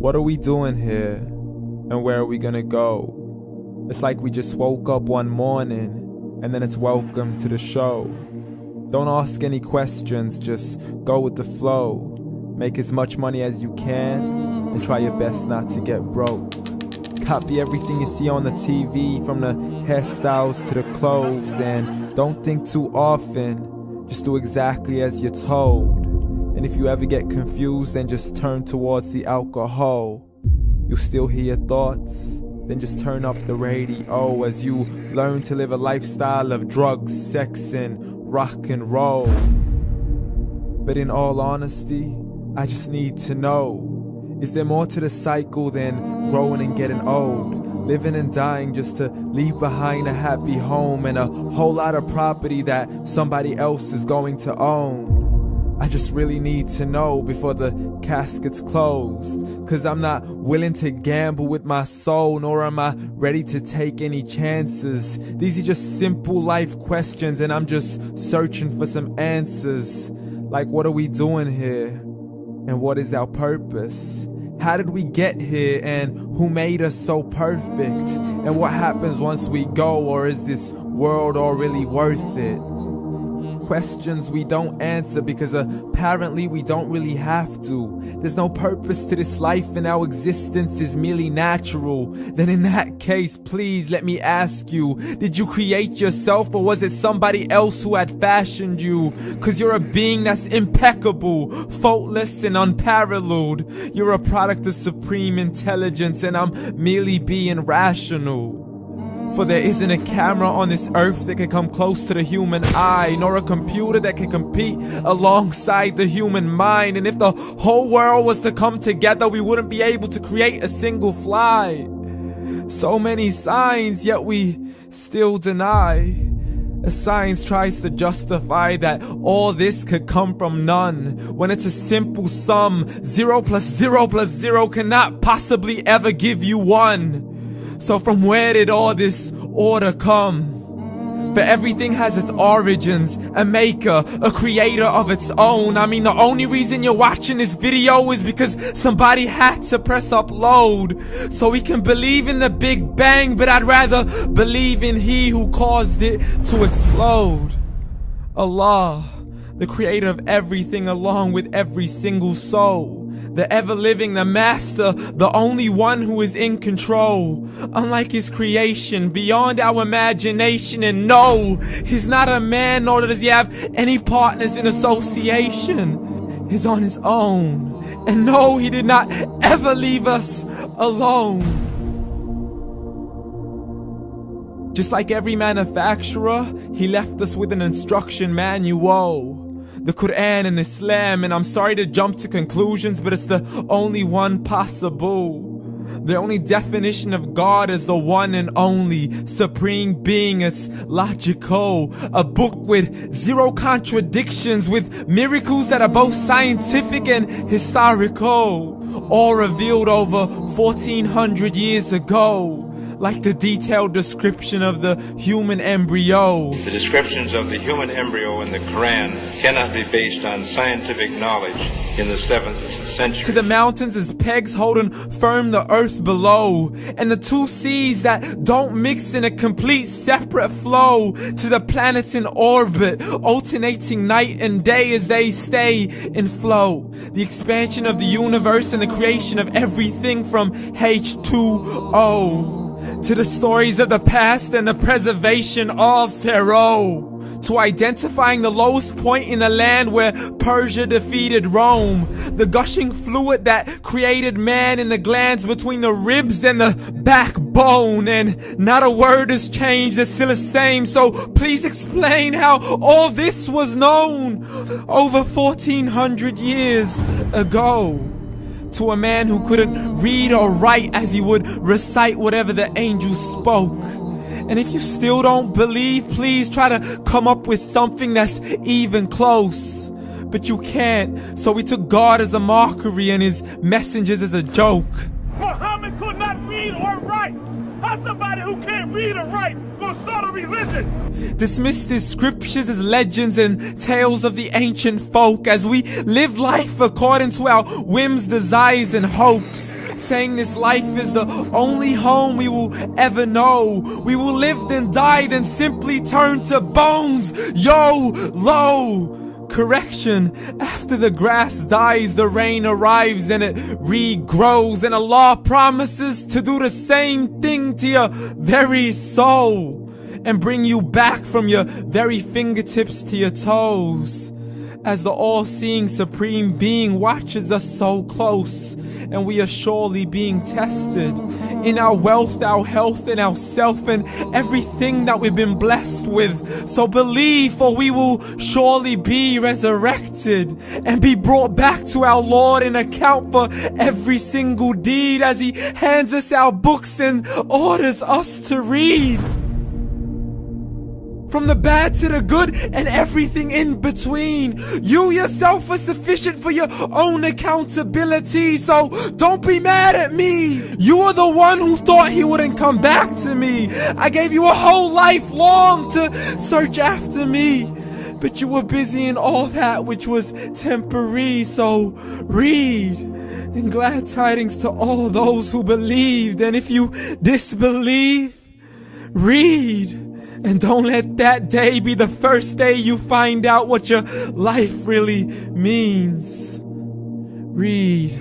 What are we doing here? And where are we gonna go? It's like we just woke up one morning, and then it's welcome to the show. Don't ask any questions, just go with the flow. Make as much money as you can, and try your best not to get broke. Copy everything you see on the TV, from the hairstyles to the clothes, and don't think too often, just do exactly as you're told. And if you ever get confused, then just turn towards the alcohol. You'll still hear your thoughts, then just turn up the radio as you learn to live a lifestyle of drugs, sex, and rock and roll. But in all honesty, I just need to know, is there more to the cycle than growing and getting old? Living and dying just to leave behind a happy home and a whole lot of property that somebody else is going to own. I just really need to know before the casket's closed, 'cause I'm not willing to gamble with my soul, nor am I ready to take any chances. These are just simple life questions, and I'm just searching for some answers. Like, what are we doing here? And what is our purpose? How did we get here, and who made us so perfect? And what happens once we go, or is this world all really worth it? Questions we don't answer because apparently we don't really have to. There's no purpose to this life and our existence is merely natural. Then in that case, please let me ask you, did you create yourself, or was it somebody else who had fashioned you? 'Cause you're a being that's impeccable, faultless and unparalleled. You're a product of supreme intelligence, and I'm merely being rational. For there isn't a camera on this earth that can come close to the human eye, nor a computer that can compete alongside the human mind. And if the whole world was to come together, we wouldn't be able to create a single fly. So many signs, yet we still deny. As science tries to justify that all this could come from none, when it's a simple sum. 0 plus 0 plus 0 cannot possibly ever give you 1. So from where did all this order come? For everything has its origins, a maker, a creator of its own. I mean, the only reason you're watching this video is because somebody had to press upload. So we can believe in the Big Bang, but I'd rather believe in He who caused it to explode. Allah, the creator of everything along with every single soul. The ever-living, the master, the only one who is in control. Unlike his creation, beyond our imagination. And no, he's not a man, nor does he have any partners in association. He's on his own. And no, he did not ever leave us alone. Just like every manufacturer, he left us with an instruction manual. The Quran and Islam, and I'm sorry to jump to conclusions, but it's the only one possible. The only definition of God is the one and only supreme being. It's logical, a book with 0 contradictions, with miracles that are both scientific and historical, all revealed over 1400 years ago. Like the detailed description of the human embryo. The descriptions of the human embryo in the Quran cannot be based on scientific knowledge in the 7th century. To the mountains as pegs holding firm the earth below, and the 2 seas that don't mix in a complete separate flow. To the planets in orbit, alternating night and day as they stay in flow. The expansion of the universe and the creation of everything from H2O. To the stories of the past and the preservation of Pharaoh. To identifying the lowest point in the land where Persia defeated Rome. The gushing fluid that created man in the glands between the ribs and the backbone. And not a word has changed, it's still the same. So please explain how all this was known over 1400 years ago. To a man who couldn't read or write, as he would recite whatever the angels spoke. And if you still don't believe, please try to come up with something that's even close. But you can't, so we took God as a mockery and his messengers as a joke. Muhammad could not read or write. How's somebody who can't read or write gonna start a religion? Dismissed his scriptures as legends and tales of the ancient folk, as we live life according to our whims, desires, and hopes. saying this life is the only home we will ever know. We will live then die, then simply turn to bones. YOLO! Correction, after the grass dies, the rain arrives and it regrows, and Allah promises to do the same thing to your very soul and bring you back from your very fingertips to your toes, as the all-seeing supreme being watches us so close, and we are surely being tested in our wealth, our health, and our self, and everything that we've been blessed with. So believe, for we will surely be resurrected and be brought back to our Lord and account for every single deed, as He hands us our books and orders us to read. From the bad to the good and everything in between. You yourself are sufficient for your own accountability, so don't be mad at me. You are the one who thought He wouldn't come back to me. I gave you a whole life long to search after me, but you were busy in all that which was temporary. So read, and glad tidings to all those who believed. And if you disbelieve, read. And don't let that day be the first day you find out what your life really means. Read.